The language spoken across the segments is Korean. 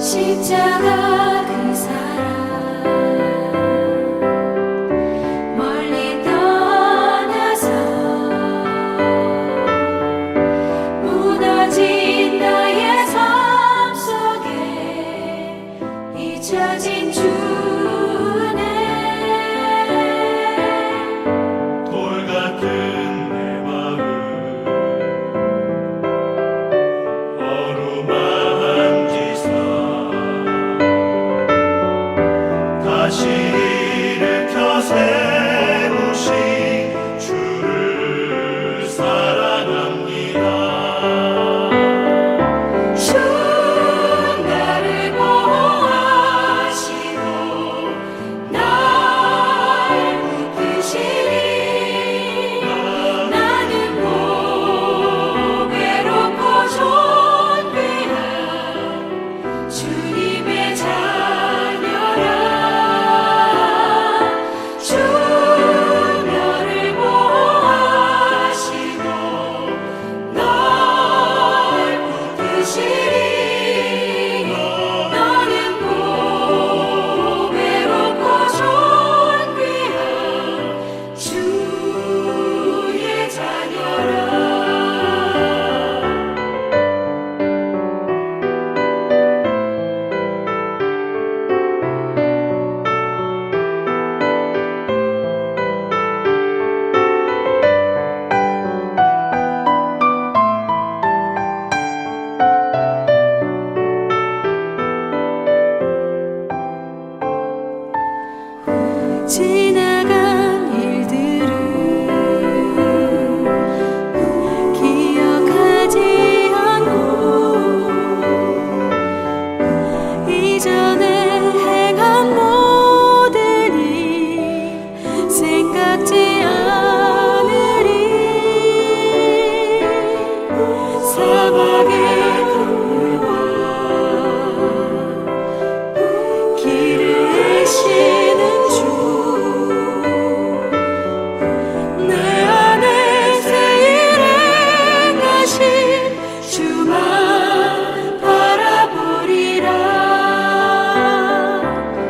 십자가 그 사랑 멀리 떠나서 무너진 나의 삶 속에 잊혀진 주네. 돌 같은 내 마음 어루만지사 다시 일으켜 세우신 주를 사랑합니다. 주 나를 보호하시고 날 붙드시니 나는 보배롭고 존귀한 주님의 자녀라. 주 너를 보호하시고 날 붙드시니 너는 보배롭고 존귀한 주의 자녀라. 지나간 일들을 기억하지 않고 이전에 행한 모든 일 생각지 않으리. 사막의 강물과 길을 하시는 주 내 안에 새 일 행하신 주만 바라보리라.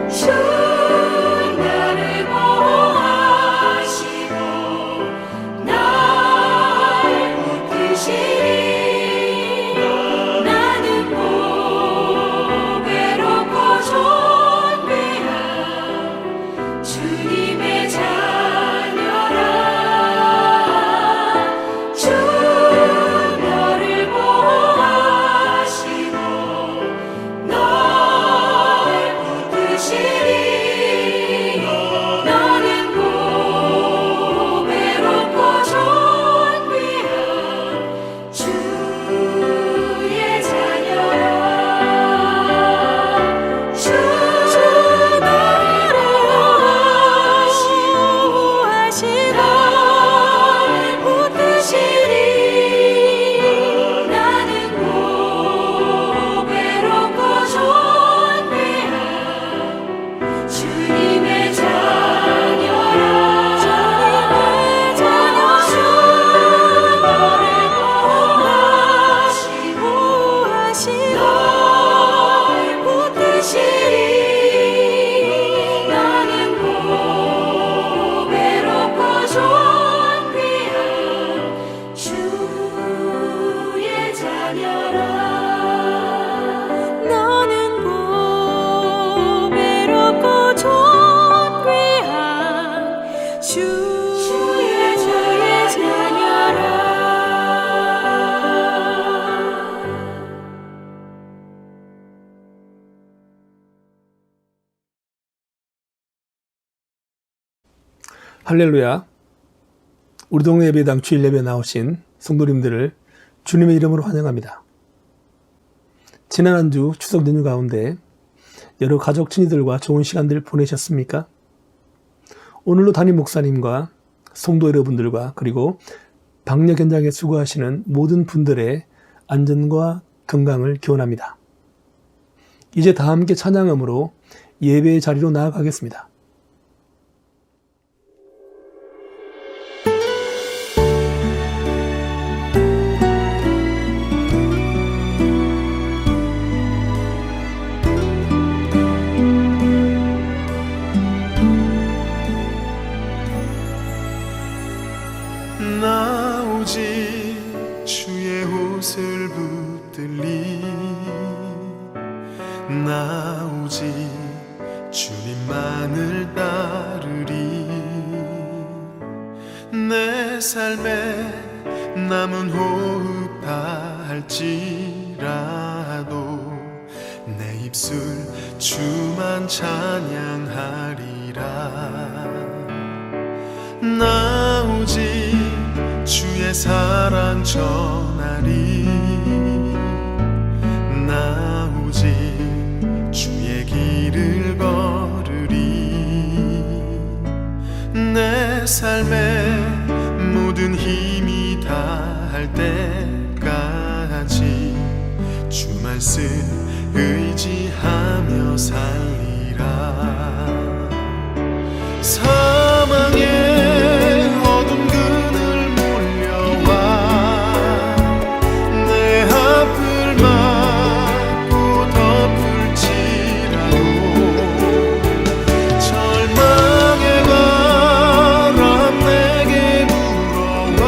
주 나를 보호하시고 날 붙드시니 나는 보배롭고 존귀한 주님의 자녀라. 주 너를 보호하시고 날 붙드시니 너는 보배롭고 존귀한 주의 자녀라. 주 너를 보호하시고 날 붙드시니 나는 보배롭고 존귀한 주님의 자녀라. 주 너를 보호하시고 날 붙드시니 나는 보배롭고 존귀한 주의 자녀라. 너는 보배롭고 존귀한 주의 자녀라. 할렐루야. 우리 동네 예배당 주일 예배 나오신 성도님들을 주님의 이름으로 환영합니다. 지난 한 주 추석 연휴 가운데 여러 가족 친지들과 좋은 시간들 보내셨습니까? 오늘로 담임 목사님과 성도 여러분들과 그리고 방역 현장에 수고하시는 모든 분들의 안전과 건강을 기원합니다. 이제 다 함께 찬양음으로 예배의 자리로 나아가겠습니다. 나 오직 주님만을 따르리. 내 삶에 남은 호흡 다할지라도 내 입술 주만 찬양하리라. 나 오직 주의 사랑 전하리. 나 오직 주의 길을 걸으리. 내 삶에 모든 힘이 다할 때까지 주 말씀 의지하며 살리라. 사망의 어둠 그늘 몰려와 내 앞을 막고 덮을지라도 절망의 바람 내게 불어와도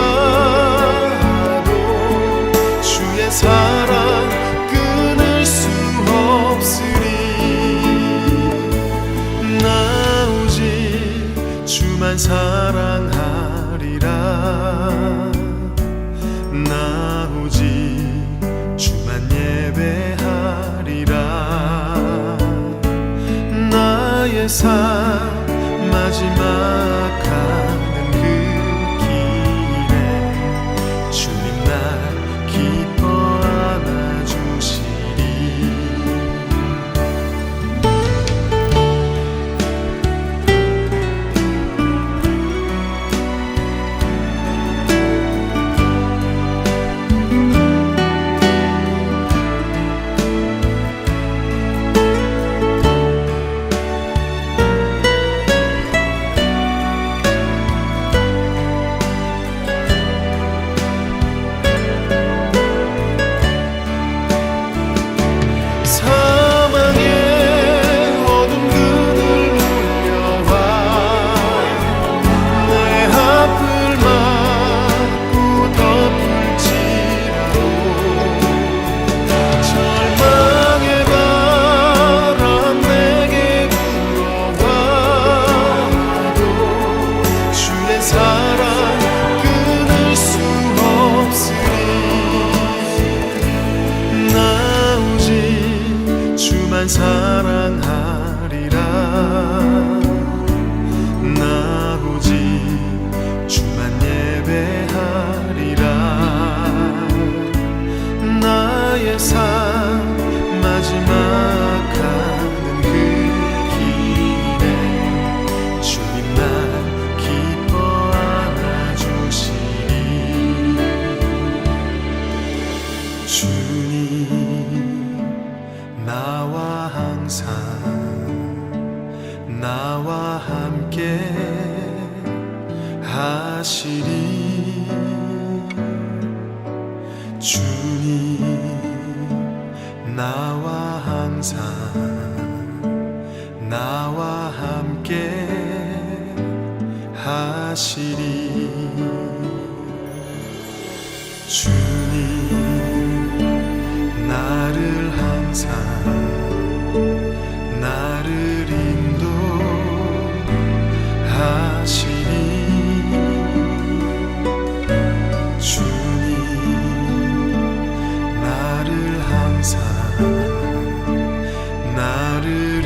주의 사랑 끊을 수 없으리. 나 오직 주만 사랑하리라. 나 오직 주만 예배하리라. 나의 삶 마지막 가는 그 길에 주님 날 기뻐 안아주시리. 사망의 어둠 그늘 몰려와 내 앞을 막고 덮을지라도 절망의 바람 내게 불어와도 주의 사랑 끊을 수 없으리. 나 오직 주만 사랑하리라. 나 오직 주만 예배하리라. 나의 삶 마지막 가는 그 길에 주님 날 기뻐 안아주시리. 주님 나와 항상 나와 함께 하시리. 주님 나와 항상 나와 함께 하시리. 주님 나를 항상 나를 인도하시리. 주님 나를 항상 나를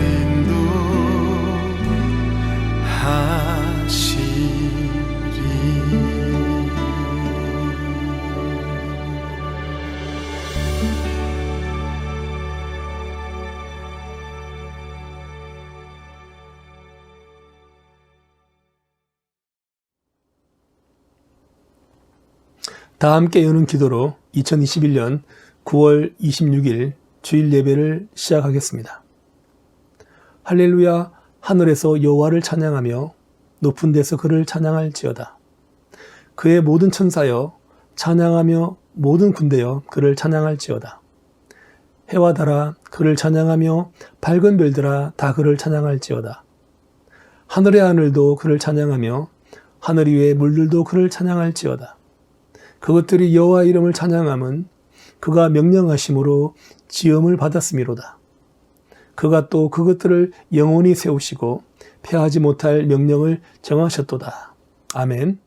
다 함께 여는 기도로 2021년 9월 26일 주일 예배를 시작하겠습니다. 할렐루야, 하늘에서 여호와를 찬양하며 높은 데서 그를 찬양할지어다. 그의 모든 천사여 찬양하며 모든 군대여 그를 찬양할지어다. 해와 달아 그를 찬양하며 밝은 별들아 다 그를 찬양할지어다. 하늘의 하늘도 그를 찬양하며 하늘 위의 물들도 그를 찬양할지어다. 그것들이 여호와 이름을 찬양함은 그가 명령하심으로 지음을 받았음이로다. 그가 또 그것들을 영원히 세우시고 패하지 못할 명령을 정하셨도다. 아멘.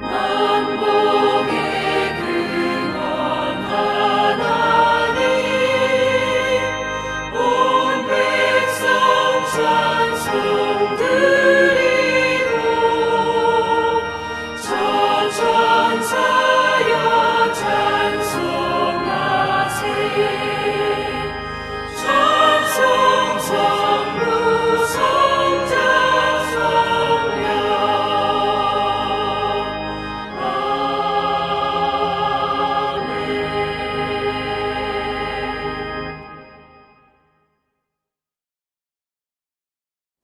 만복의 근원 하나님 온 백성 찬송 드리고 천천사여 찬송하세 찬송 성루 성자 성령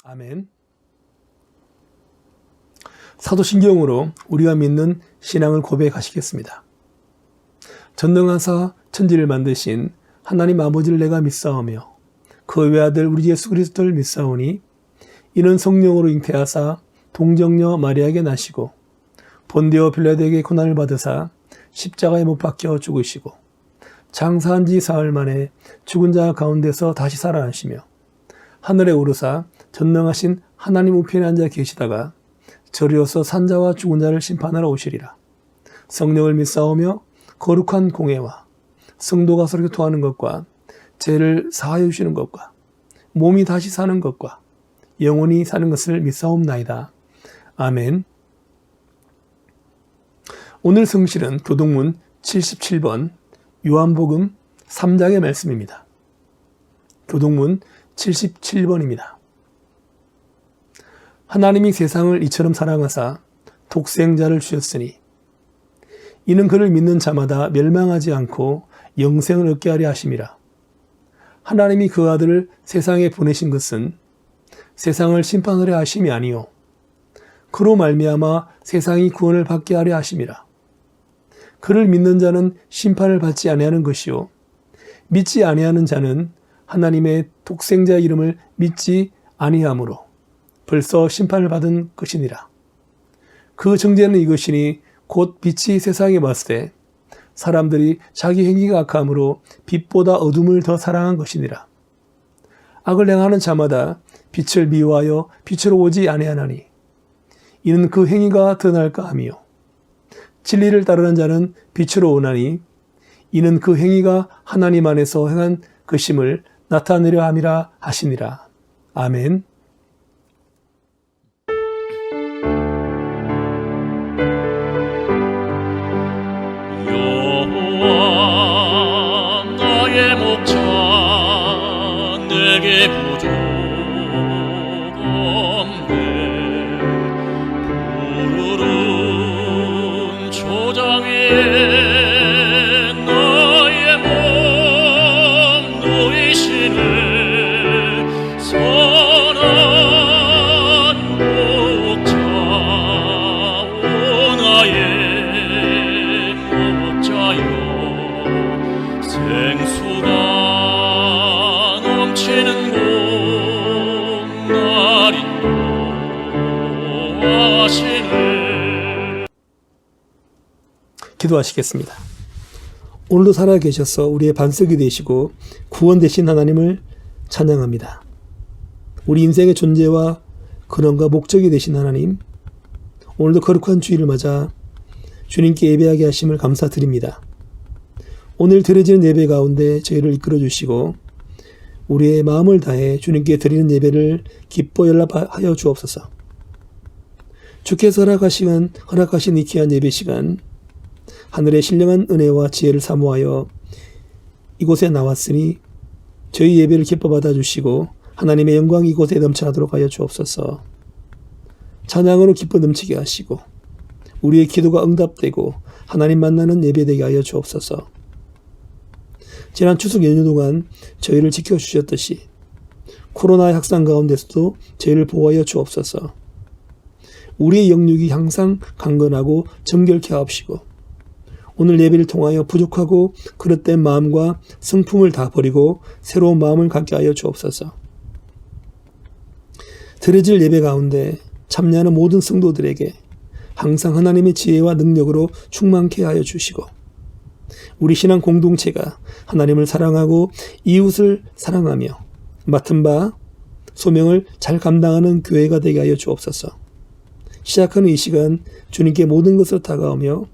아멘. 사도신경으로 우리가 믿는 신앙을 고백하시겠습니다. 전능하사 천지를 만드신 하나님 아버지를 내가 믿사오며 그 외아들 우리 예수 그리스도를 믿사오니 이는 성령으로 잉태하사 동정녀 마리아에게 나시고 본디오 빌라도에게 고난을 받으사 십자가에 못 박혀 죽으시고 장사한 지 사흘 만에 죽은 자 가운데서 다시 살아나시며 하늘에 오르사 전능하신 하나님 우편에 앉아 계시다가 저리로서 산자와 죽은 자를 심판하러 오시리라. 성령을 믿사오며 거룩한 공회와 성도가 서로 교통하는 것과 죄를 사하여 주시는 것과 몸이 다시 사는 것과 영원히 사는 것을 믿사옵나이다. 아멘. 오늘 성실은 교동문 77번 요한복음 3장의 말씀입니다. 교동문 77번입니다. 하나님이 세상을 이처럼 사랑하사 독생자를 주셨으니 이는 그를 믿는 자마다 멸망하지 않고 영생을 얻게 하려 하심이라. 하나님이 그 아들을 세상에 보내신 것은 세상을 심판하려 하심이 아니요 그로 말미암아 세상이 구원을 받게 하려 하심이라. 그를 믿는 자는 심판을 받지 아니하는 것이요 믿지 아니하는 자는 하나님의 독생자 이름을 믿지 아니하므로 벌써 심판을 받은 것이니라. 그 정죄는 이것이니 곧 빛이 세상에 왔을 때 사람들이 자기 행위가 악함으로 빛보다 어둠을 더 사랑한 것이니라. 악을 행하는 자마다 빛을 미워하여 빛으로 오지 아니하나니 이는 그 행위가 드러날까 하며 진리를 따르는 자는 빛으로 오나니 이는 그 행위가 하나님 안에서 행한 것임을 나타내려 함이라 하시니라. 아멘. 여호와 나의 목자 내게 부족 없네 푸르른 초장 위에 너의 몸 누이시네 선한 목자 오 나의 목자여 생수가 넘치는 곳 날 인도하시네. 기도하시겠습니다. 오늘도 살아계셔서 우리의 반석이 되시고 구원 되신 하나님을 찬양합니다. 우리 인생의 존재와 근원과 목적이 되신 하나님, 오늘도 거룩한 주일을 맞아 주님께 예배하게 하심을 감사드립니다. 오늘 드려지는 예배 가운데 저희를 이끌어 주시고 우리의 마음을 다해 주님께 드리는 예배를 기뻐 연락하여 주옵소서. 주께서 허락하신 이 귀한 예배 시간, 하늘의 신령한 은혜와 지혜를 사모하여 이곳에 나왔으니 저희 예배를 기뻐 받아주시고 하나님의 영광이 이곳에 넘쳐나도록 하여 주옵소서. 찬양으로 기뻐 넘치게 하시고 우리의 기도가 응답되고 하나님 만나는 예배되게 하여 주옵소서. 지난 추석 연휴 동안 저희를 지켜주셨듯이 코로나의 확산 가운데서도 저희를 보호하여 주옵소서. 우리의 영육이 항상 강건하고 정결케 하옵시고 오늘 예배를 통하여 부족하고 그릇된 마음과 성품을 다 버리고 새로운 마음을 갖게 하여 주옵소서. 드려질 예배 가운데 참여하는 모든 성도들에게 항상 하나님의 지혜와 능력으로 충만케 하여 주시고 우리 신앙 공동체가 하나님을 사랑하고 이웃을 사랑하며 맡은 바 소명을 잘 감당하는 교회가 되게 하여 주옵소서. 시작하는 이 시간 주님께 모든 것을 다가오며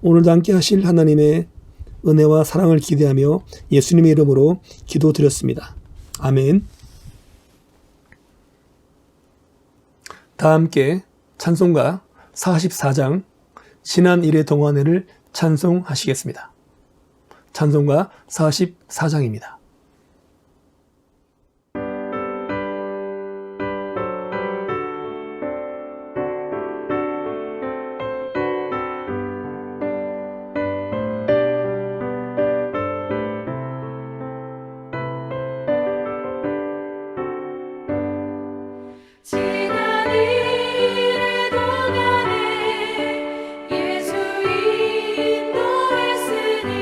오늘도 함께 하실 하나님의 은혜와 사랑을 기대하며 예수님의 이름으로 기도드렸습니다. 아멘. 다 함께 찬송가 44장 지난 일의 동안회를 찬송하시겠습니다. 찬송가 44장입니다. 지난 일의 동안에 예수 인도했으니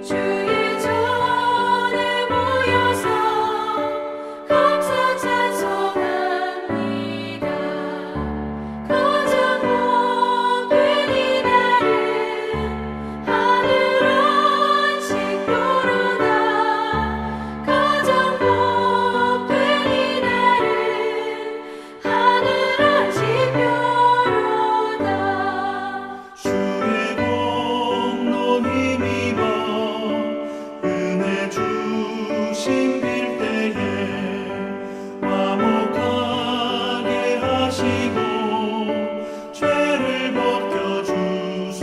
주의 전에 모여서 감사 찬송합니다. 가장 높은 이날은 하늘 안식교로다. 가장 높은 이날은 하늘 안식교로다. 주의 공로 힘입어 은혜 주심 빌때에 화목하게 하시고 죄를 벗겨주소서.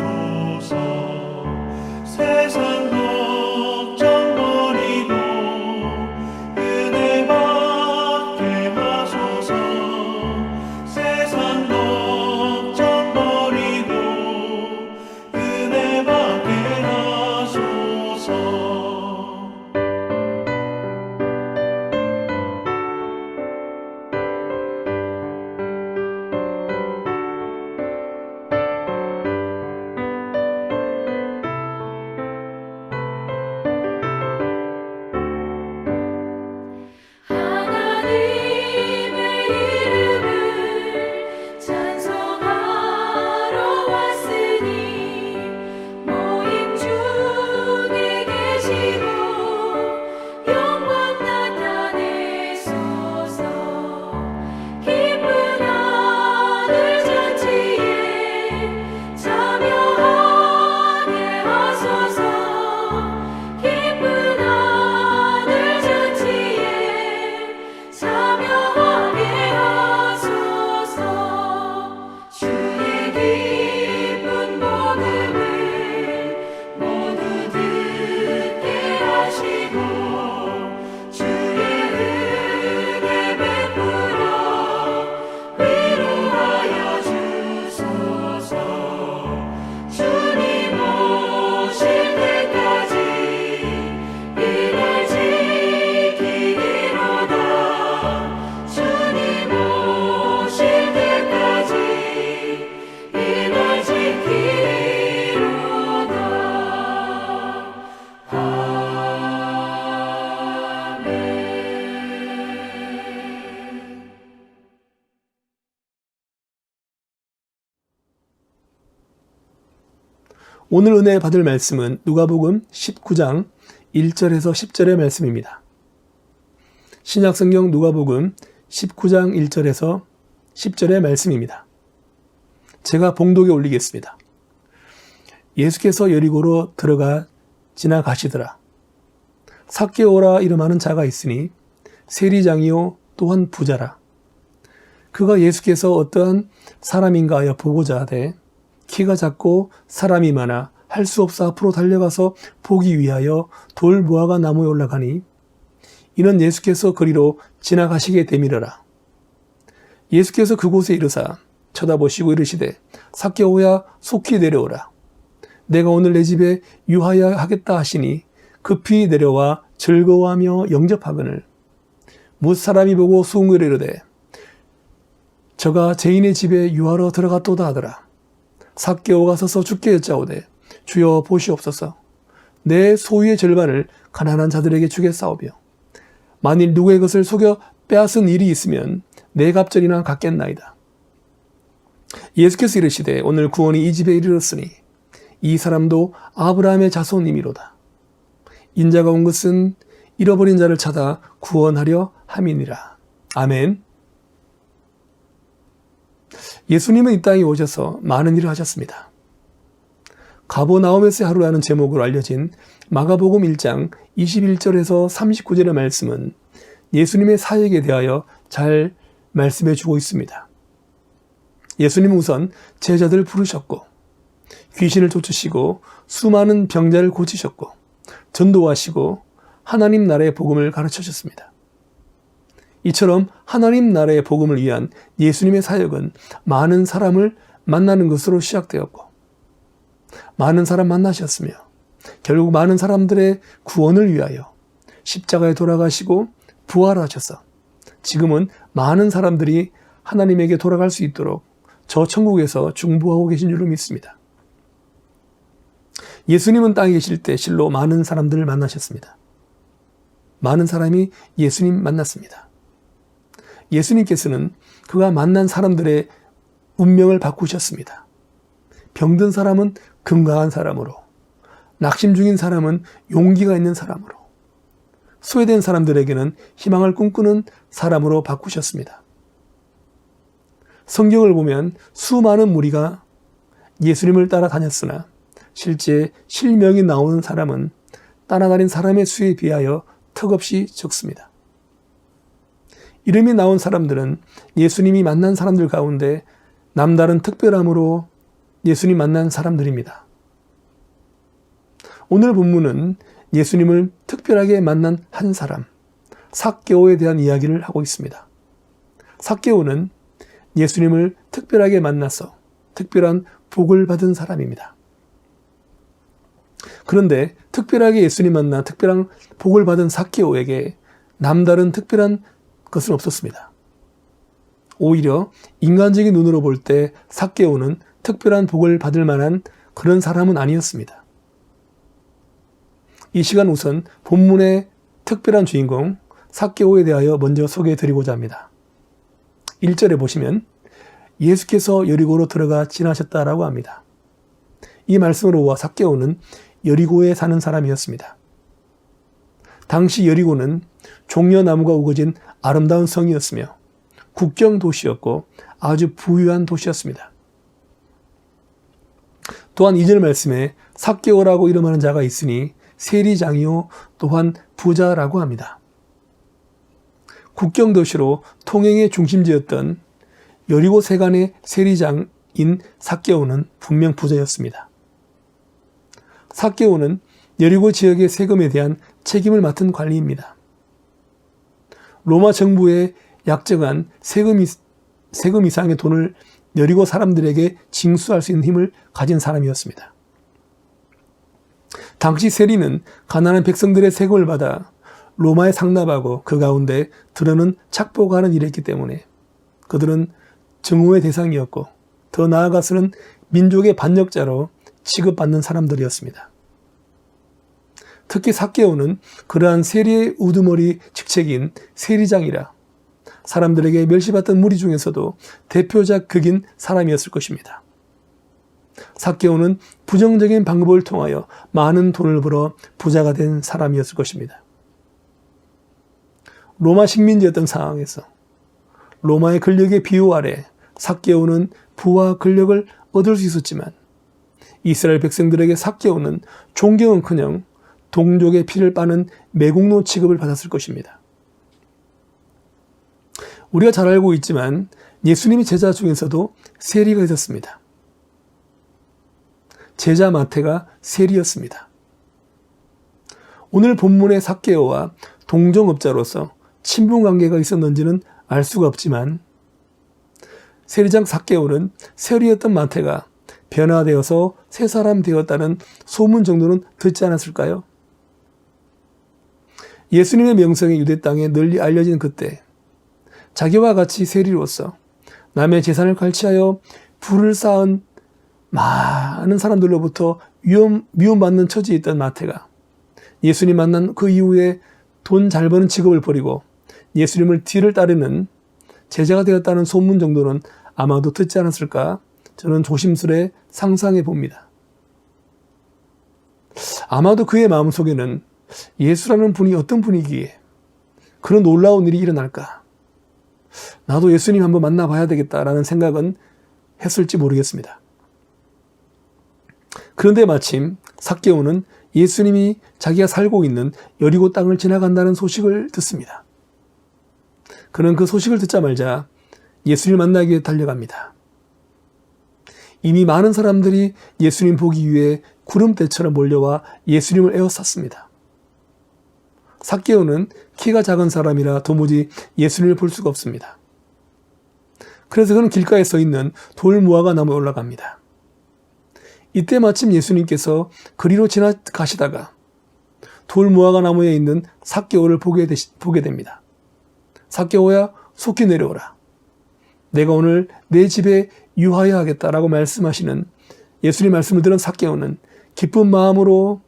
세상 걱정 버리고 은혜 받게 하소서. 세상 걱정 버리고 은혜 받게 하소서. 하나님의 이름을 찬송하러 왔으니 모임 중에 계시고 영광 나타내소서. 기쁜 하늘 잔치에 참여하게 하소서. 기쁜 하늘 잔치에 참여하게 하소서. 주의 기쁜 복음을 모두 듣게 하시고 주의 은혜 베풀어 위로하여 주소서. 주님 오실 때까지 이날 지키리로다. 주님 오실 때까지 이날 지키리로다. 아멘. 오늘 은혜 받을 말씀은 누가복음 19장 1절에서 10절의 말씀입니다. 신약성경 누가복음 19장 1절에서 10절의 말씀입니다. 제가 봉독에 올리겠습니다. 예수께서 여리고로 들어가 지나가시더라. 삭개오라 이름하는 자가 있으니 세리장이요 또한 부자라. 그가 예수께서 어떠한 사람인가 하여 보고자 하되 키가 작고 사람이 많아 할 수 없어 앞으로 달려가서 보기 위하여 돌 무화과 나무에 올라가니 이는 예수께서 거리로 지나가시게 되밀어라. 예수께서 그곳에 이르사 쳐다보시고 이르시되 삭개오야 속히 내려오라. 내가 오늘 내 집에 유하여 하겠다 하시니 급히 내려와 즐거워하며 영접하거늘 뭇 사람이 보고 수군거려 이르되 저가 죄인의 집에 유하러 들어갔도다 하더라. 삭개오가 서서 주께 여짜오되 주여 보시옵소서. 내 소유의 절반을 가난한 자들에게 주겠사오며 만일 누구의 것을 속여 빼앗은 일이 있으면 내 갑절이나 갚겠나이다. 예수께서 이르시되 오늘 구원이 이 집에 이르렀으니 이 사람도 아브라함의 자손이미로다. 인자가 온 것은 잃어버린 자를 찾아 구원하려 함이니라. 아멘. 예수님은 이 땅에 오셔서 많은 일을 하셨습니다. 가버나움에서의 하루라는 제목으로 알려진 마가복음 1장 21절에서 39절의 말씀은 예수님의 사역에 대하여 잘 말씀해 주고 있습니다. 예수님은 우선 제자들을 부르셨고 귀신을 쫓으시고 수많은 병자를 고치셨고 전도하시고 하나님 나라의 복음을 가르치셨습니다. 이처럼 하나님 나라의 복음을 위한 예수님의 사역은 많은 사람을 만나는 것으로 시작되었고 많은 사람 만나셨으며 결국 많은 사람들의 구원을 위하여 십자가에 돌아가시고 부활하셔서 지금은 많은 사람들이 하나님에게 돌아갈 수 있도록 저 천국에서 중보하고 계신 줄로 믿습니다. 예수님은 땅에 계실 때 실로 많은 사람들을 만나셨습니다. 많은 사람이 예수님 만났습니다. 예수님께서는 그가 만난 사람들의 운명을 바꾸셨습니다. 병든 사람은 건강한 사람으로, 낙심 중인 사람은 용기가 있는 사람으로, 소외된 사람들에게는 희망을 꿈꾸는 사람으로 바꾸셨습니다. 성경을 보면 수많은 무리가 예수님을 따라다녔으나 실제 실명이 나오는 사람은 따라다닌 사람의 수에 비하여 턱없이 적습니다. 이름이 나온 사람들은 예수님이 만난 사람들 가운데 남다른 특별함으로 예수님 만난 사람들입니다. 오늘 본문은 예수님을 특별하게 만난 한 사람, 삭개오에 대한 이야기를 하고 있습니다. 삭개오는 예수님을 특별하게 만나서 특별한 복을 받은 사람입니다. 그런데 특별하게 예수님 만나 특별한 복을 받은 삭개오에게 남다른 특별한 것은 없었습니다. 오히려 인간적인 눈으로 볼 때 삭개오는 특별한 복을 받을 만한 그런 사람은 아니었습니다. 이 시간 우선 본문의 특별한 주인공 삭개오에 대하여 먼저 소개해 드리고자 합니다. 1절에 보시면 예수께서 여리고로 들어가 지나셨다라고 합니다. 이 말씀으로 보아 삭개오는 여리고에 사는 사람이었습니다. 당시 여리고는 종려나무가 우거진 아름다운 성이었으며 국경 도시였고 아주 부유한 도시였습니다. 또한 2절 말씀에 삭개오라고 이름하는 자가 있으니 세리장이요 또한 부자라고 합니다. 국경 도시로 통행의 중심지였던 여리고 세간의 세리장인 삭개오는 분명 부자였습니다. 삭개오는 여리고 지역의 세금에 대한 책임을 맡은 관리입니다. 로마 정부에 약정한 세금 이상의 돈을 여리고 사람들에게 징수할 수 있는 힘을 가진 사람이었습니다. 당시 세리는 가난한 백성들의 세금을 받아 로마에 상납하고 그 가운데 들어는 착복하는 일을 했기 때문에 그들은 증오의 대상이었고 더 나아가서는 민족의 반역자로 취급받는 사람들이었습니다. 특히 삭개오는 그러한 세리의 우두머리 직책인 세리장이라 사람들에게 멸시받던 무리 중에서도 대표적 극인 사람이었을 것입니다. 삭개오는 부정적인 방법을 통하여 많은 돈을 벌어 부자가 된 사람이었을 것입니다. 로마 식민지였던 상황에서 로마의 권력의 비호 아래 삭개오는 부와 권력을 얻을 수 있었지만 이스라엘 백성들에게 삭개오는 존경은커녕 동족의 피를 빠는 매국노 취급을 받았을 것입니다. 우리가 잘 알고 있지만 예수님의 제자 중에서도 세리가 있었습니다. 제자 마태가 세리였습니다. 오늘 본문의 삭개오와 동종업자로서 친분관계가 있었는지는 알 수가 없지만 세리장 삭개오는 세리였던 마태가 변화되어서 새 사람 되었다는 소문 정도는 듣지 않았을까요? 예수님의 명성이 유대 땅에 널리 알려진 그때 자기와 같이 세리로서 남의 재산을 갈취하여 부를 쌓은 많은 사람들로부터 미움받는 처지에 있던 마태가 예수님 만난 그 이후에 돈 잘 버는 직업을 버리고 예수님을 뒤를 따르는 제자가 되었다는 소문 정도는 아마도 듣지 않았을까 저는 조심스레 상상해 봅니다. 아마도 그의 마음속에는 예수라는 분이 어떤 분이기에 그런 놀라운 일이 일어날까? 나도 예수님 한번 만나봐야 되겠다라는 생각은 했을지 모르겠습니다. 그런데 마침 삭개오는 예수님이 자기가 살고 있는 여리고 땅을 지나간다는 소식을 듣습니다. 그는 그 소식을 듣자마자 예수님을 만나기 위해 달려갑니다. 이미 많은 사람들이 예수님 보기 위해 구름대처럼 몰려와 예수님을 에워쌌습니다. 삭개오는 키가 작은 사람이라 도무지 예수님을 볼 수가 없습니다. 그래서 그는 길가에 서 있는 돌무화과 나무에 올라갑니다. 이때 마침 예수님께서 그리로 지나가시다가 돌무화과 나무에 있는 삭개오를 보게 됩니다. 삭개오야, 속히 내려오라. 내가 오늘 내 집에 유하여 하겠다라고 말씀하시는 예수님 말씀을 들은 삭개오는 기쁜 마음으로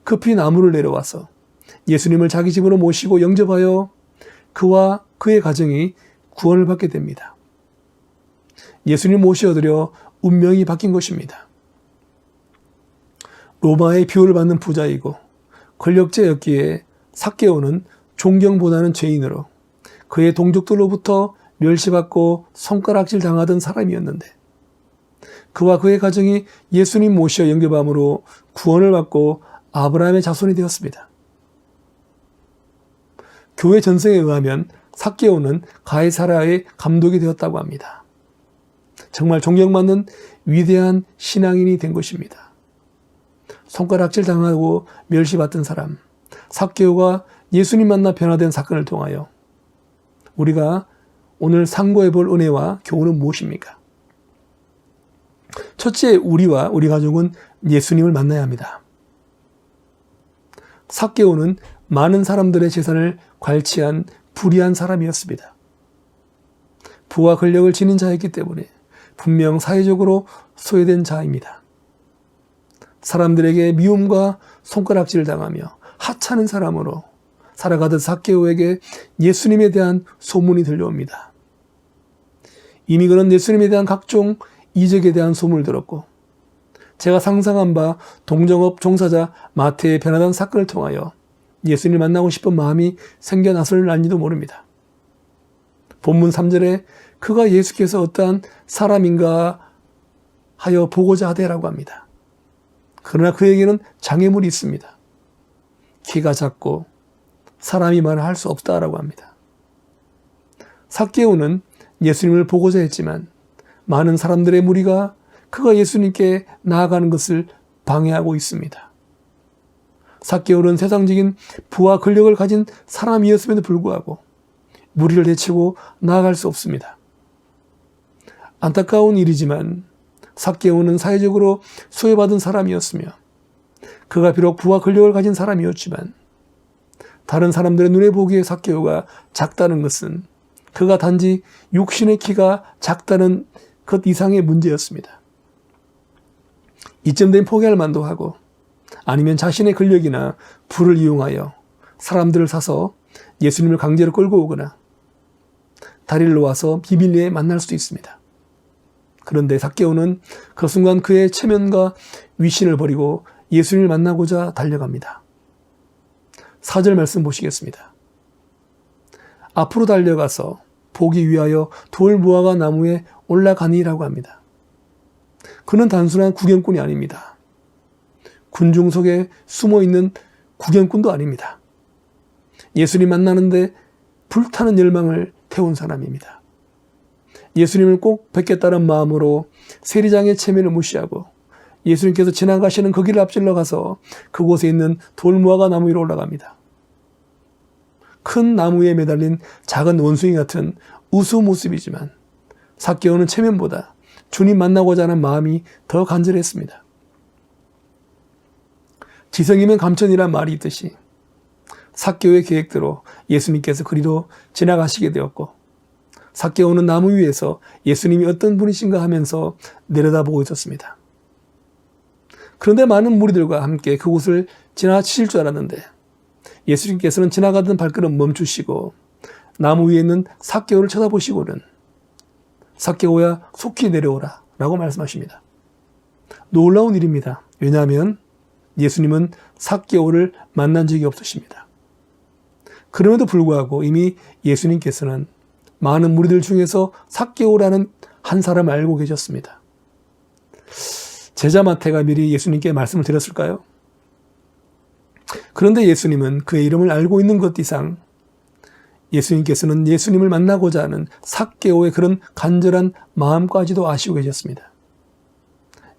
급히 나무를 내려와서 예수님을 자기 집으로 모시고 영접하여 그와 그의 가정이 구원을 받게 됩니다. 예수님 모셔드려 운명이 바뀐 것입니다. 로마의 비호를 받는 부자이고 권력자였기에 삭개오는 존경보다는 죄인으로 그의 동족들로부터 멸시받고 손가락질 당하던 사람이었는데 그와 그의 가정이 예수님 모시어 영접함으로 구원을 받고 아브라함의 자손이 되었습니다. 교회 전승에 의하면 삭개오는 가이사랴의 감독이 되었다고 합니다. 정말 존경받는 위대한 신앙인이 된 것입니다. 손가락질 당하고 멸시받던 사람 삭개오가 예수님 만나 변화된 사건을 통하여 우리가 오늘 상고해 볼 은혜와 교훈은 무엇입니까? 첫째, 우리와 우리 가족은 예수님을 만나야 합니다. 삭개오는 많은 사람들의 재산을 괄치한 불의한 사람이었습니다. 부와 권력을 지닌 자였기 때문에 분명 사회적으로 소외된 자입니다. 사람들에게 미움과 손가락질을 당하며 하찮은 사람으로 살아가던 삭개오에게 예수님에 대한 소문이 들려옵니다. 이미 그는 예수님에 대한 각종 이적에 대한 소문을 들었고 제가 상상한 바 동정업 종사자 마태의 변화된 사건을 통하여 예수님을 만나고 싶은 마음이 생겨났을지도 모릅니다. 본문 3절에 그가 예수께서 어떠한 사람인가 하여 보고자 하되라고 합니다. 그러나 그에게는 장애물이 있습니다. 키가 작고 사람이 말을 할 수 없다라고 합니다. 삭개오는 예수님을 보고자 했지만 많은 사람들의 무리가 그가 예수님께 나아가는 것을 방해하고 있습니다. 삭개오는 세상적인 부와 권력을 가진 사람이었음에도 불구하고 무리를 대치고 나아갈 수 없습니다. 안타까운 일이지만 삭개오는 사회적으로 소외받은 사람이었으며 그가 비록 부와 권력을 가진 사람이었지만 다른 사람들의 눈에 보기에 삭개오가 작다는 것은 그가 단지 육신의 키가 작다는 것 이상의 문제였습니다. 이쯤 되면 포기할 만도 하고 아니면 자신의 권력이나 부를 이용하여 사람들을 사서 예수님을 강제로 끌고 오거나 다리를 놓아서 비밀리에 만날 수도 있습니다. 그런데 삭개오는 그 순간 그의 체면과 위신을 버리고 예수님을 만나고자 달려갑니다. 4절 말씀 보시겠습니다. 앞으로 달려가서 보기 위하여 돌무화과 나무에 올라가니라고 합니다. 그는 단순한 구경꾼이 아닙니다. 군중 속에 숨어있는 구경꾼도 아닙니다. 예수님 만나는데 불타는 열망을 태운 사람입니다. 예수님을 꼭 뵙겠다는 마음으로 세리장의 체면을 무시하고 예수님께서 지나가시는 그 길을 앞질러 가서 그곳에 있는 돌무화과 나무 위로 올라갑니다. 큰 나무에 매달린 작은 원숭이 같은 우스 모습이지만 삭개오는 체면보다 주님 만나고자 하는 마음이 더 간절했습니다. 지성이면 감천이란 말이 있듯이 삭개오의 계획대로 예수님께서 그리로 지나가시게 되었고 삭개오는 나무 위에서 예수님이 어떤 분이신가 하면서 내려다보고 있었습니다. 그런데 많은 무리들과 함께 그곳을 지나치실 줄 알았는데 예수님께서는 지나가던 발걸음 멈추시고 나무 위에 있는 삭개오를 쳐다보시고는 삭개오야 속히 내려오라 라고 말씀하십니다. 놀라운 일입니다. 왜냐하면 예수님은 삭개오를 만난 적이 없으십니다. 그럼에도 불구하고 이미 예수님께서는 많은 무리들 중에서 삭개오라는 한 사람을 알고 계셨습니다. 제자 마태가 미리 예수님께 말씀을 드렸을까요? 그런데 예수님은 그의 이름을 알고 있는 것 이상 예수님께서는 예수님을 만나고자 하는 삭개오의 그런 간절한 마음까지도 아시고 계셨습니다.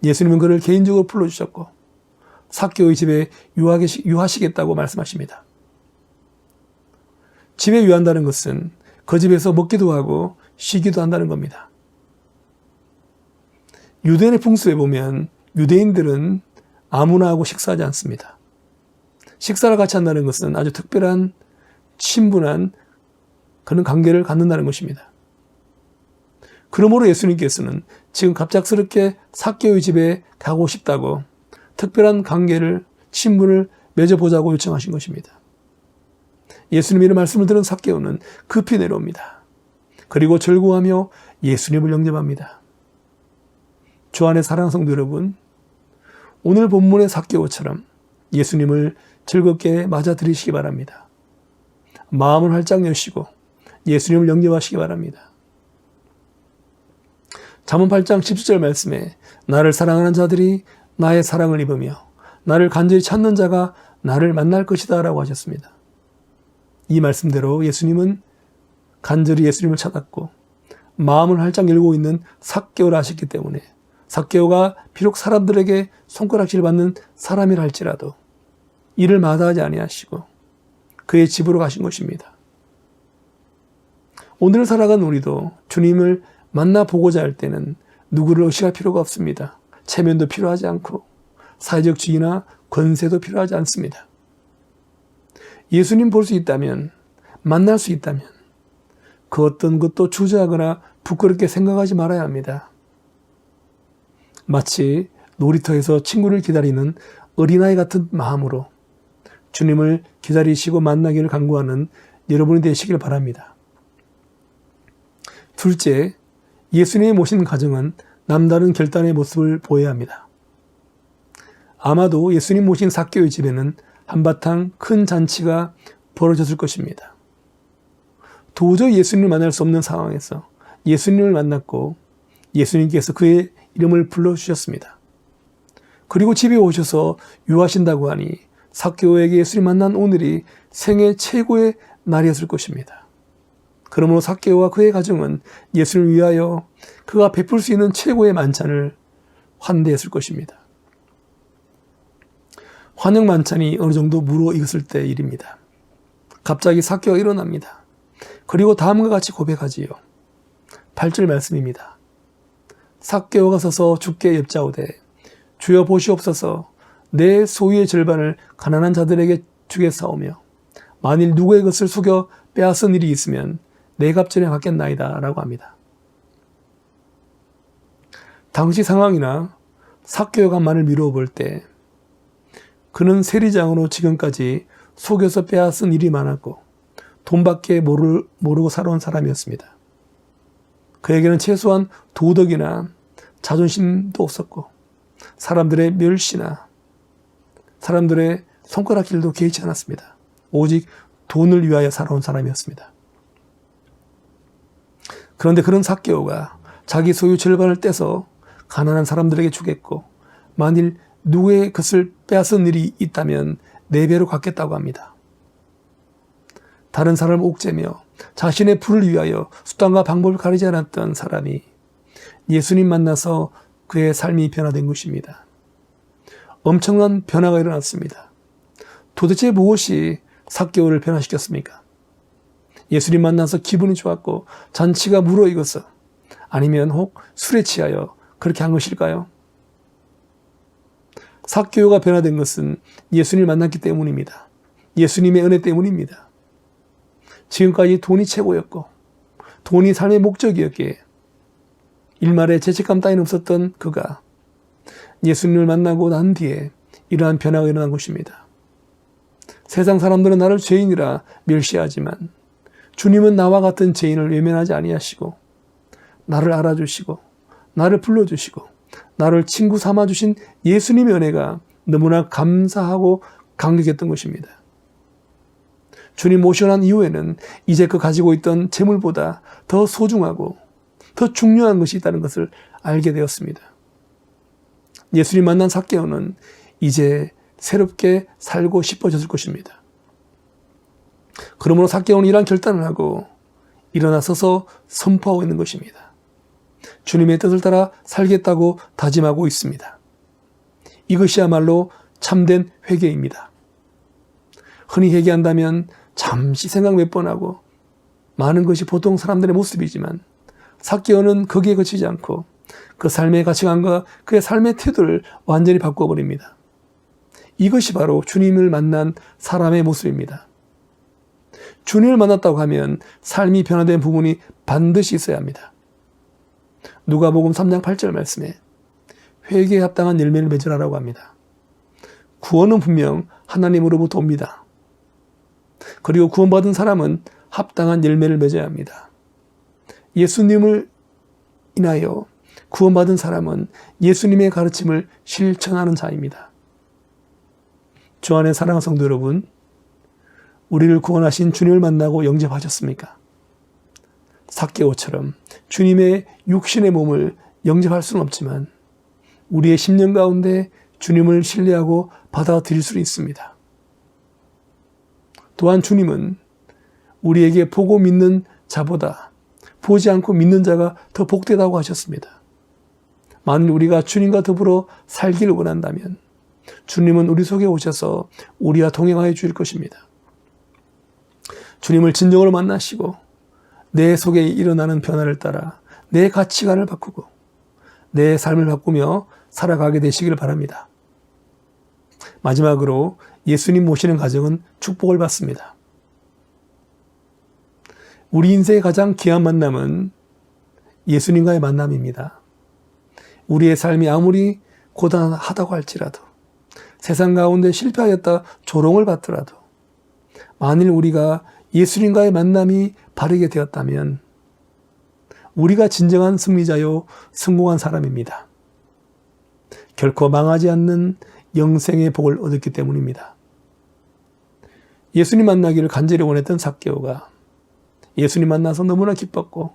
예수님은 그를 개인적으로 불러주셨고 삭개오의 집에 유하시겠다고 말씀하십니다. 집에 유한다는 것은 그 집에서 먹기도 하고 쉬기도 한다는 겁니다. 유대인의 풍습에 보면 유대인들은 아무나 하고 식사하지 않습니다. 식사를 같이 한다는 것은 아주 특별한 친분한 그런 관계를 갖는다는 것입니다. 그러므로 예수님께서는 지금 갑작스럽게 삭개오의 집에 가고 싶다고 특별한 관계를, 친분을 맺어보자고 요청하신 것입니다. 예수님의 말씀을 들은 삭개오는 급히 내려옵니다. 그리고 절구하며 예수님을 영접합니다. 주 안의 사랑하는 성도 여러분, 오늘 본문의 삭개오처럼 예수님을 즐겁게 맞아들이시기 바랍니다. 마음을 활짝 여시고 예수님을 영접하시기 바랍니다. 잠언 8장 17절 말씀에 나를 사랑하는 자들이 나의 사랑을 입으며 나를 간절히 찾는 자가 나를 만날 것이다 라고 하셨습니다. 이 말씀대로 예수님은 간절히 예수님을 찾았고 마음을 활짝 열고 있는 삭개오를 아셨기 때문에 삭개오가 비록 사람들에게 손가락질 받는 사람이라 할지라도 이를 마다하지 아니하시고 그의 집으로 가신 것입니다. 오늘을 살아간 우리도 주님을 만나보고자 할 때는 누구를 의식할 필요가 없습니다. 체면도 필요하지 않고 사회적 지위나 권세도 필요하지 않습니다. 예수님 볼 수 있다면, 만날 수 있다면 그 어떤 것도 주저하거나 부끄럽게 생각하지 말아야 합니다. 마치 놀이터에서 친구를 기다리는 어린아이 같은 마음으로 주님을 기다리시고 만나기를 간구하는 여러분이 되시길 바랍니다. 둘째, 예수님이 모신 가정은 남다른 결단의 모습을 보여야 합니다. 아마도 예수님 모신 삭개오의 집에는 한바탕 큰 잔치가 벌어졌을 것입니다. 도저히 예수님을 만날 수 없는 상황에서 예수님을 만났고 예수님께서 그의 이름을 불러주셨습니다. 그리고 집에 오셔서 유하신다고 하니 삭개오에게 예수님 만난 오늘이 생애 최고의 날이었을 것입니다. 그러므로 삭개오와 그의 가정은 예수님을 위하여 그가 베풀 수 있는 최고의 만찬을 환대했을 것입니다. 환영 만찬이 어느 정도 무르익었을 때의 일입니다. 갑자기 삭개오가 일어납니다. 그리고 다음과 같이 고백하지요. 8절 말씀입니다. 삭개오가 서서 주께 여짜오되 주여 보시옵소서 내 소유의 절반을 가난한 자들에게 주겠사오며 만일 누구의 것을 속여 빼앗은 일이 있으면 내 값전에 갚겠나이다 라고 합니다. 당시 상황이나 삭개오가 만을 미루어 볼 때 그는 세리장으로 지금까지 속여서 빼앗은 일이 많았고 돈밖에 모르고 살아온 사람이었습니다. 그에게는 최소한 도덕이나 자존심도 없었고 사람들의 멸시나 사람들의 손가락질도 개의치 않았습니다. 오직 돈을 위하여 살아온 사람이었습니다. 그런데 그런 삭개오가 자기 소유 절반을 떼서 가난한 사람들에게 주겠고 만일 누구의 것을 빼앗은 일이 있다면 4배로 갚겠다고 합니다. 다른 사람을 옥죄며 자신의 부를 위하여 수단과 방법을 가리지 않았던 사람이 예수님 만나서 그의 삶이 변화된 것입니다. 엄청난 변화가 일어났습니다. 도대체 무엇이 삭개오를 변화시켰습니까? 예수님 만나서 기분이 좋았고 잔치가 무르익어서 아니면 혹 술에 취하여 그렇게 한 것일까요? 삭개오가 변화된 것은 예수님을 만났기 때문입니다. 예수님의 은혜 때문입니다. 지금까지 돈이 최고였고 돈이 삶의 목적이었기에 일말의 죄책감 따위는 없었던 그가 예수님을 만나고 난 뒤에 이러한 변화가 일어난 것입니다. 세상 사람들은 나를 죄인이라 멸시하지만 주님은 나와 같은 죄인을 외면하지 아니하시고 나를 알아주시고 나를 불러주시고 나를 친구 삼아주신 예수님의 은혜가 너무나 감사하고 감격했던 것입니다. 주님 모시고 난 이후에는 이제껏 가지고 있던 재물보다 더 소중하고 더 중요한 것이 있다는 것을 알게 되었습니다. 예수님 만난 삭개오는 이제 새롭게 살고 싶어졌을 것입니다. 그러므로 삭개오는 이러한 결단을 하고 일어나서서 선포하고 있는 것입니다. 주님의 뜻을 따라 살겠다고 다짐하고 있습니다. 이것이야말로 참된 회개입니다. 흔히 회개한다면 잠시 생각 몇 번 하고 많은 것이 보통 사람들의 모습이지만 삭개오는 거기에 그치지 않고 그 삶의 가치관과 그의 삶의 태도를 완전히 바꿔버립니다. 이것이 바로 주님을 만난 사람의 모습입니다. 주님을 만났다고 하면 삶이 변화된 부분이 반드시 있어야 합니다. 누가복음 3장 8절 말씀에 회개에 합당한 열매를 맺으라고 합니다. 구원은 분명 하나님으로부터 옵니다. 그리고 구원받은 사람은 합당한 열매를 맺어야 합니다. 예수님을 인하여 구원받은 사람은 예수님의 가르침을 실천하는 자입니다. 주 안에 사랑하는 성도 여러분, 우리를 구원하신 주님을 만나고 영접하셨습니까? 삭개오처럼 주님의 육신의 몸을 영접할 수는 없지만 우리의 심령 가운데 주님을 신뢰하고 받아들일 수 있습니다. 또한 주님은 우리에게 보고 믿는 자보다 보지 않고 믿는 자가 더 복되다고 하셨습니다. 만일 우리가 주님과 더불어 살기를 원한다면 주님은 우리 속에 오셔서 우리와 동행하여 주실 것입니다. 주님을 진정으로 만나시고 내 속에 일어나는 변화를 따라 내 가치관을 바꾸고 내 삶을 바꾸며 살아가게 되시기를 바랍니다. 마지막으로 예수님 모시는 가정은 축복을 받습니다. 우리 인생의 가장 귀한 만남은 예수님과의 만남입니다. 우리의 삶이 아무리 고단하다고 할지라도 세상 가운데 실패하였다 조롱을 받더라도 만일 우리가 예수님과의 만남이 바르게 되었다면 우리가 진정한 승리자요 성공한 사람입니다. 결코 망하지 않는 영생의 복을 얻었기 때문입니다. 예수님 만나기를 간절히 원했던 삭개오가 예수님 만나서 너무나 기뻤고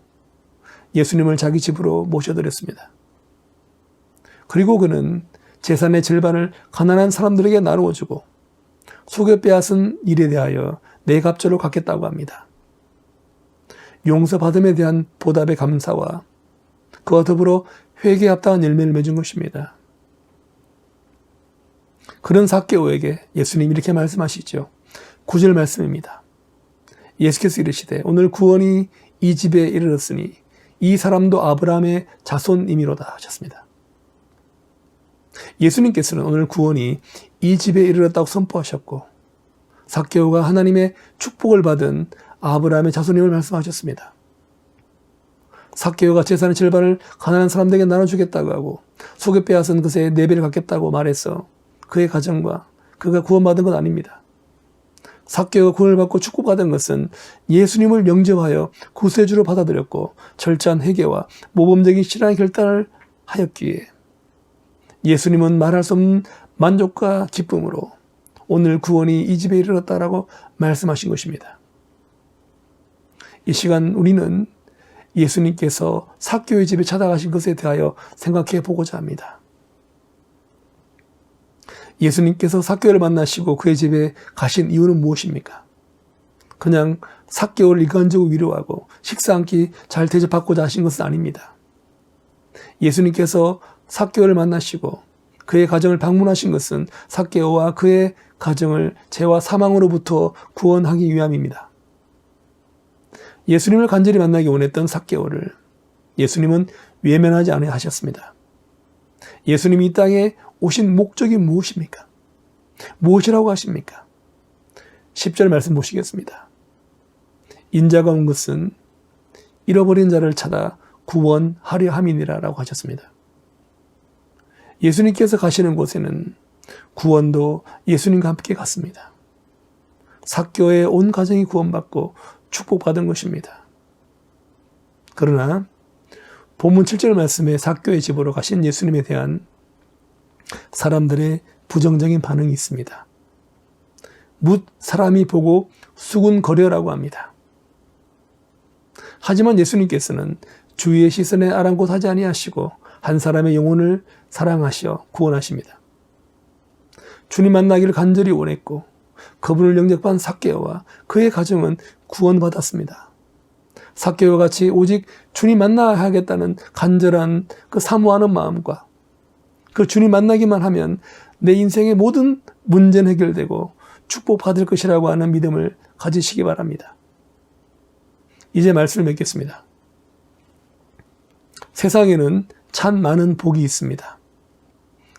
예수님을 자기 집으로 모셔드렸습니다. 그리고 그는 재산의 절반을 가난한 사람들에게 나누어주고 속여 빼앗은 일에 대하여 내 갑절로 갚겠다고 합니다. 용서받음에 대한 보답의 감사와 그와 더불어 회개에 합당한 열매를 맺은 것입니다. 그런 삭개오에게 예수님이 이렇게 말씀하시죠. 9절 말씀입니다. 예수께서 이르시되 오늘 구원이 이 집에 이르렀으니 이 사람도 아브라함의 자손임이로다 하셨습니다. 예수님께서는 오늘 구원이 이 집에 이르렀다고 선포하셨고 삭개오가 하나님의 축복을 받은 아브라함의 자손임을 말씀하셨습니다. 삭개오가 재산의 절반을 가난한 사람들에게 나눠주겠다고 하고 속여 빼앗은 것의 4배를 갖겠다고 말해서 그의 가정과 그가 구원받은 건 아닙니다. 삭개오가 구원을 받고 축복받은 것은 예수님을 영접하여 구세주로 받아들였고 철저한 회개와 모범적인 신앙의 결단을 하였기에 예수님은 말할 수 없는 만족과 기쁨으로 오늘 구원이 이 집에 이르렀다라고 말씀하신 것입니다. 이 시간 우리는 예수님께서 삭개오의 집에 찾아가신 것에 대하여 생각해 보고자 합니다. 예수님께서 삭개오를 만나시고 그의 집에 가신 이유는 무엇입니까? 그냥 삭개오를 일관적으로 위로하고 식사 한 끼 잘 대접받고자 하신 것은 아닙니다. 예수님께서 삭개오를 만나시고 그의 가정을 방문하신 것은 삭개오와 그의 가정을 죄와 사망으로부터 구원하기 위함입니다. 예수님을 간절히 만나기 원했던 삭개오를 예수님은 외면하지 아니하셨습니다. 예수님이 이 땅에 오신 목적이 무엇입니까? 무엇이라고 하십니까? 10절 말씀 보시겠습니다. 인자가 온 것은 잃어버린 자를 찾아 구원하려 함이니라 라고 하셨습니다. 예수님께서 가시는 곳에는 구원도 예수님과 함께 갔습니다. 삭개오의 온 가정이 구원받고 축복받은 것입니다. 그러나 본문 7절 말씀에 삭개오의 집으로 가신 예수님에 대한 사람들의 부정적인 반응이 있습니다. 묻 사람이 보고 수군거려라고 합니다. 하지만 예수님께서는 주위의 시선에 아랑곳하지 아니하시고 한 사람의 영혼을 사랑하시어 구원하십니다. 주님 만나기를 간절히 원했고 그분을 영접한 삭개오와 그의 가정은 구원받았습니다. 삭개오와 같이 오직 주님 만나야겠다는 간절한 그 사모하는 마음과 그 주님 만나기만 하면 내 인생의 모든 문제는 해결되고 축복받을 것이라고 하는 믿음을 가지시기 바랍니다. 이제 말씀을 맺겠습니다. 세상에는 참 많은 복이 있습니다.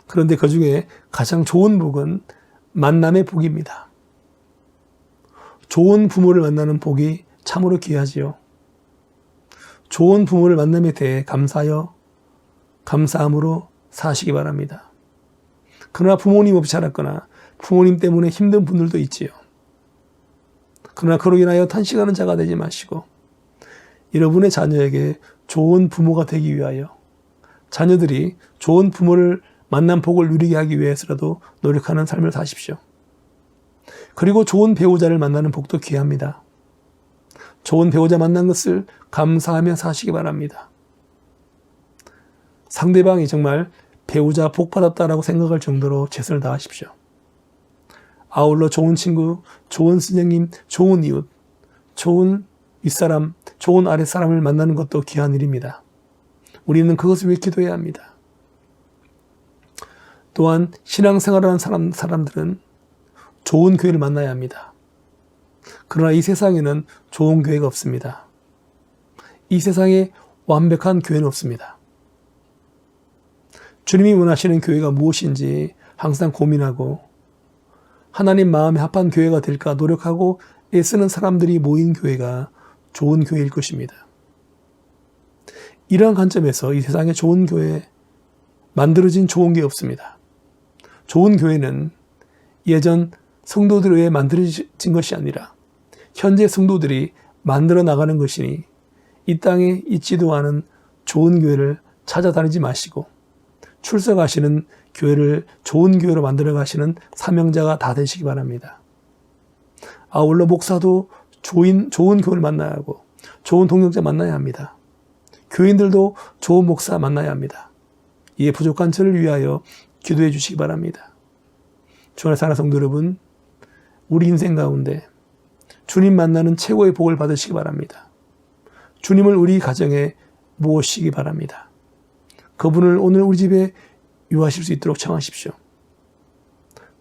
그런데 그 중에 가장 좋은 복은 만남의 복입니다. 좋은 부모를 만나는 복이 참으로 귀하지요. 좋은 부모를 만남에 대해 감사하여 감사함으로 사시기 바랍니다. 그러나 부모님 없이 자랐거나 부모님 때문에 힘든 분들도 있지요. 그러나 그로 인하여 탄식하는 자가 되지 마시고 여러분의 자녀에게 좋은 부모가 되기 위하여 자녀들이 좋은 부모를 만난 복을 누리게 하기 위해서라도 노력하는 삶을 사십시오. 그리고 좋은 배우자를 만나는 복도 귀합니다. 좋은 배우자 만난 것을 감사하며 사시기 바랍니다. 상대방이 정말 배우자 복 받았다라고 생각할 정도로 최선을 다하십시오. 아울러 좋은 친구, 좋은 선생님, 좋은 이웃, 좋은 윗사람, 좋은 아랫사람을 만나는 것도 귀한 일입니다. 우리는 그것을 위해 기도해야 합니다. 또한 신앙생활을 하는 사람들은 좋은 교회를 만나야 합니다. 그러나 이 세상에는 좋은 교회가 없습니다. 이 세상에 완벽한 교회는 없습니다. 주님이 원하시는 교회가 무엇인지 항상 고민하고 하나님 마음에 합한 교회가 될까 노력하고 애쓰는 사람들이 모인 교회가 좋은 교회일 것입니다. 이러한 관점에서 이 세상에 좋은 교회, 만들어진 좋은 교회 없습니다. 좋은 교회는 예전 성도들에 의해 만들어진 것이 아니라 현재 성도들이 만들어 나가는 것이니 이 땅에 있지도 않은 좋은 교회를 찾아다니지 마시고 출석하시는 교회를 좋은 교회로 만들어 가시는 사명자가 다 되시기 바랍니다. 아울러 목사도 좋은 교회를 만나야 하고 좋은 동역자 만나야 합니다. 교인들도 좋은 목사 만나야 합니다. 이에 부족한 저를 위하여 기도해 주시기 바랍니다. 주 안에 사랑하는 성도 여러분, 우리 인생 가운데 주님 만나는 최고의 복을 받으시기 바랍니다. 주님을 우리 가정에 모시기 바랍니다. 그분을 오늘 우리 집에 유하실 수 있도록 청하십시오.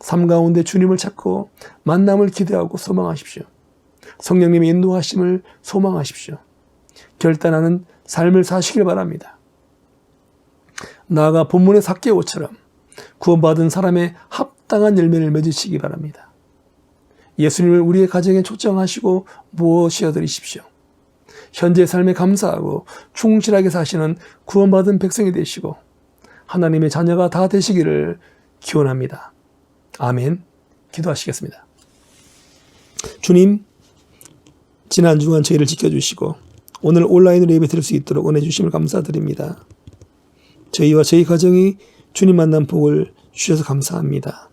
삶 가운데 주님을 찾고 만남을 기대하고 소망하십시오. 성령님의 인도하심을 소망하십시오. 결단하는 삶을 사시길 바랍니다. 나아가 본문의 삭개오처럼 구원받은 사람의 합당한 열매를 맺으시기 바랍니다. 예수님을 우리의 가정에 초청하시고 모셔드리십시오. 현재 삶에 감사하고 충실하게 사시는 구원받은 백성이 되시고 하나님의 자녀가 다 되시기를 기원합니다. 아멘. 기도하시겠습니다. 주님, 지난 주간 저희를 지켜주시고 오늘 온라인으로 예배 드릴 수 있도록 은혜 주심을 감사드립니다. 저희와 저희 가정이 주님 만난 복을 주셔서 감사합니다.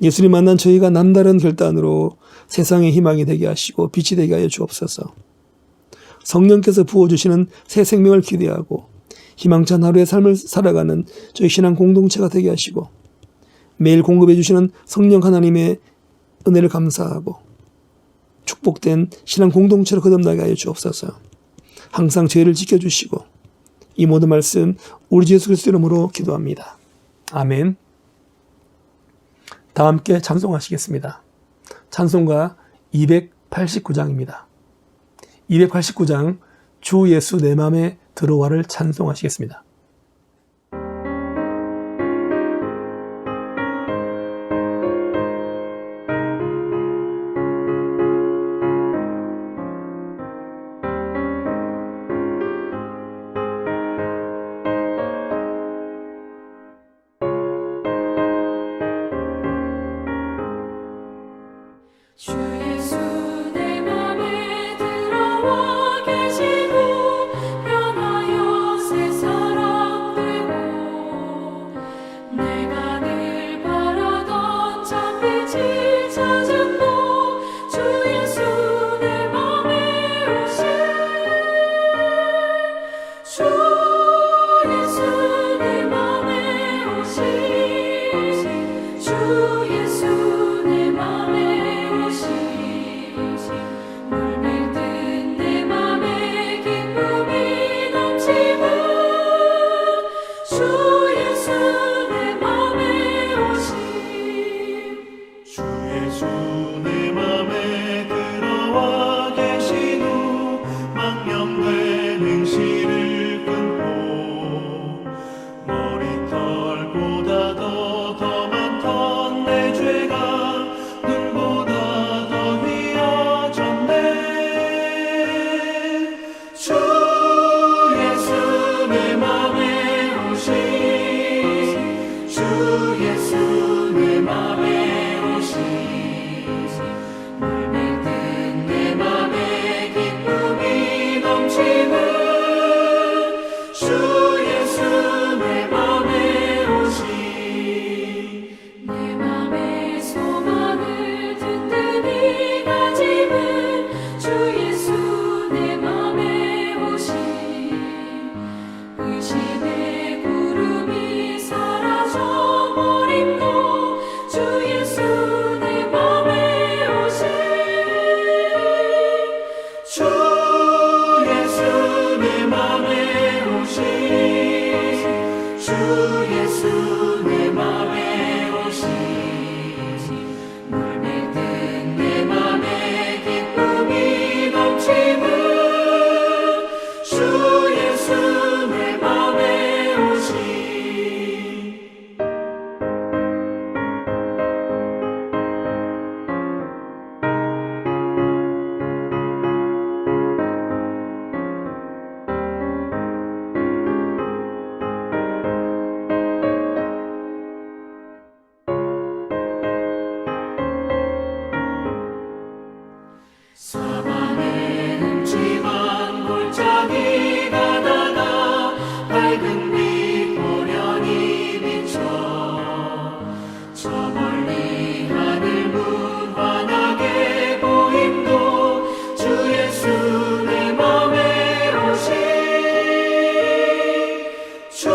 예수님 만난 저희가 남다른 결단으로 세상의 희망이 되게 하시고 빛이 되게 하여 주옵소서. 성령께서 부어주시는 새 생명을 기대하고 희망찬 하루의 삶을 살아가는 저희 신앙 공동체가 되게 하시고 매일 공급해 주시는 성령 하나님의 은혜를 감사하고 축복된 신앙 공동체로 거듭나게 하여 주옵소서. 항상 저희를 지켜주시고 이 모든 말씀 우리 주 예수 그리스도 이름으로 기도합니다. 아멘. 다 함께 찬송하시겠습니다. 찬송가 289장입니다. 289장 주 예수 내 맘에 들어와를 찬송하시겠습니다. 주 예수 내 맘에 들어와 계시고 변하여 예수 내 맘에 오시니 물밀 듯 내 맘에 기쁨이 넘치는 주 예수 내 맘에 오시니 사방에 음침한 골짜기가 나가 밝은 빛 고련히 비춰 저 멀리 하늘 무한하게 보임도 주 예수 내 맘에 오시 주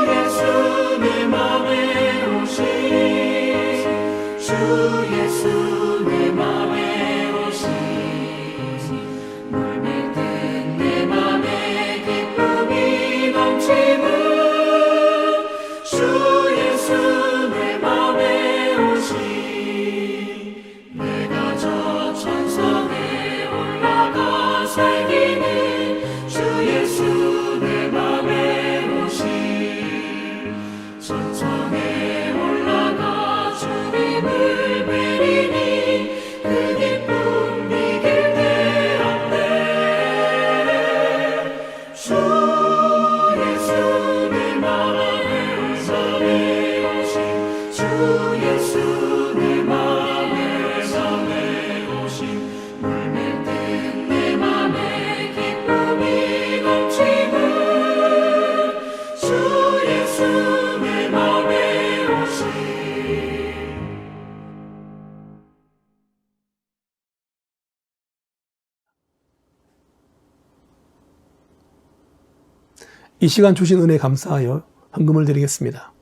예수 내 맘에 오시 주 예수 내 맘에 물밀 듯 내 맘에 기쁨이 넘치는 주 예수 내 맘에 오시 내가 저 천성에 올라가 살기는 주 예수 내 맘에 오시 천성에 올라가 주님을 뵈리니 그 기쁨 이길 때 주 예수 내 맘에 오신 주 예수 내 맘에 오신 물밀 듯 내 맘에 기쁨이 넘치는 주 예수 내 맘에 오신 이 시간 주신 은혜 감사하여 헌금을 드리겠습니다.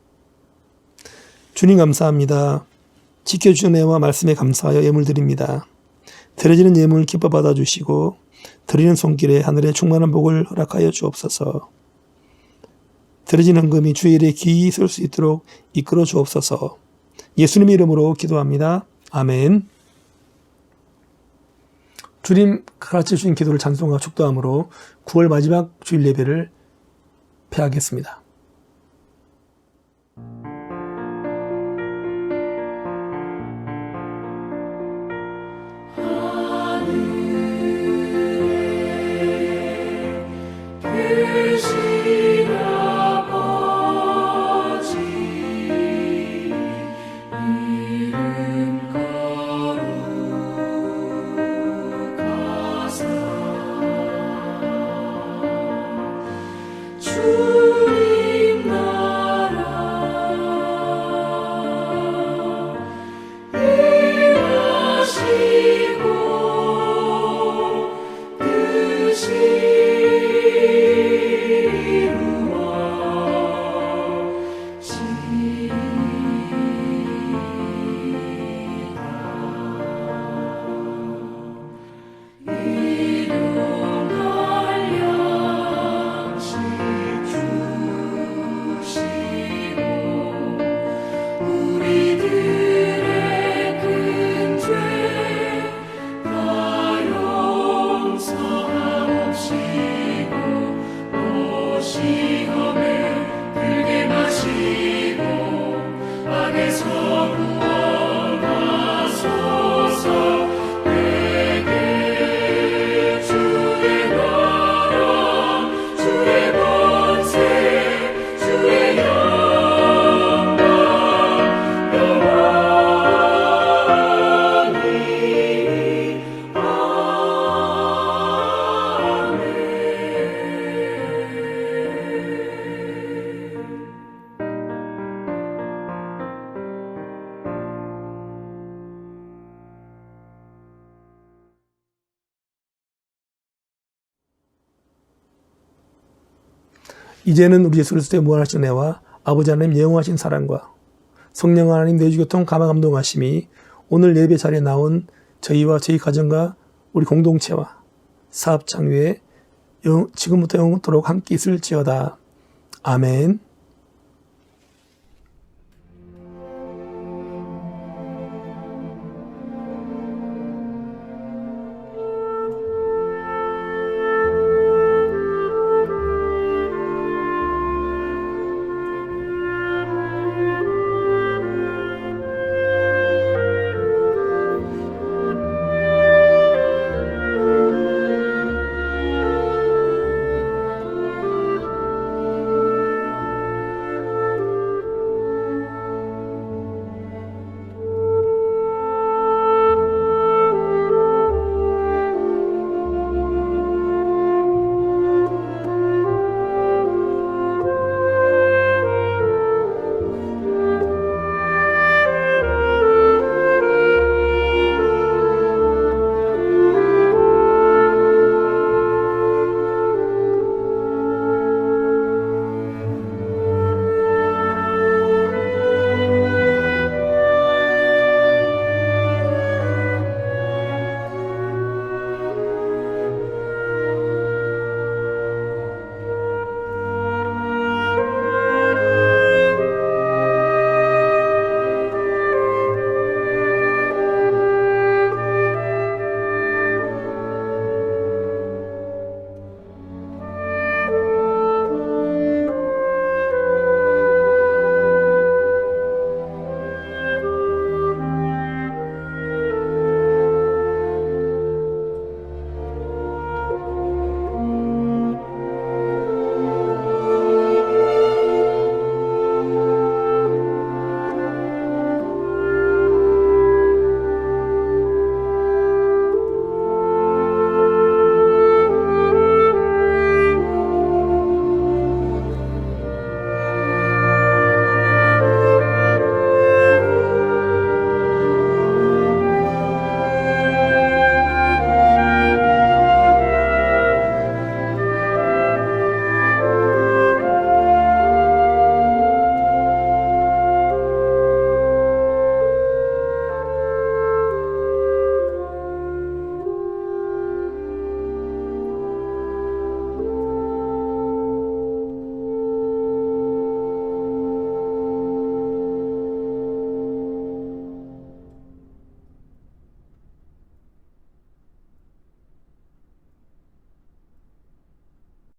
주님 감사합니다. 지켜주신 은혜와 말씀에 감사하여 예물 드립니다. 드려지는 예물 기뻐 받아주시고 드리는 손길에 하늘의 충만한 복을 허락하여 주옵소서. 드려진 헌금이 주의 일에 기이 쓸 수 있도록 이끌어 주옵소서. 예수님의 이름으로 기도합니다. 아멘. 주님 가르쳐 주신 기도를 찬송하고 축도함으로 9월 마지막 주일 예배를 폐하겠습니다. 계신 아버지 이름 거룩하사 주님 나라 일하시고 뜻이 우리들의 큰 죄 다 용서하옵시고 또 시험에 들게 마시고 악에서 구원하소서. 내게 주의 나라 주의 권세 주의 영광 영원히 아멘. 이제는 우리 예수 그리스도의 무한하신 은혜와 아버지 하나님 영원하신 사랑과 성령 하나님 내주교통 감화 감동하심이 오늘 예배 자리에 나온 저희와 저희 가정과 우리 공동체와 사업 장위에 지금부터 영원토록 함께 있을지어다. 아멘.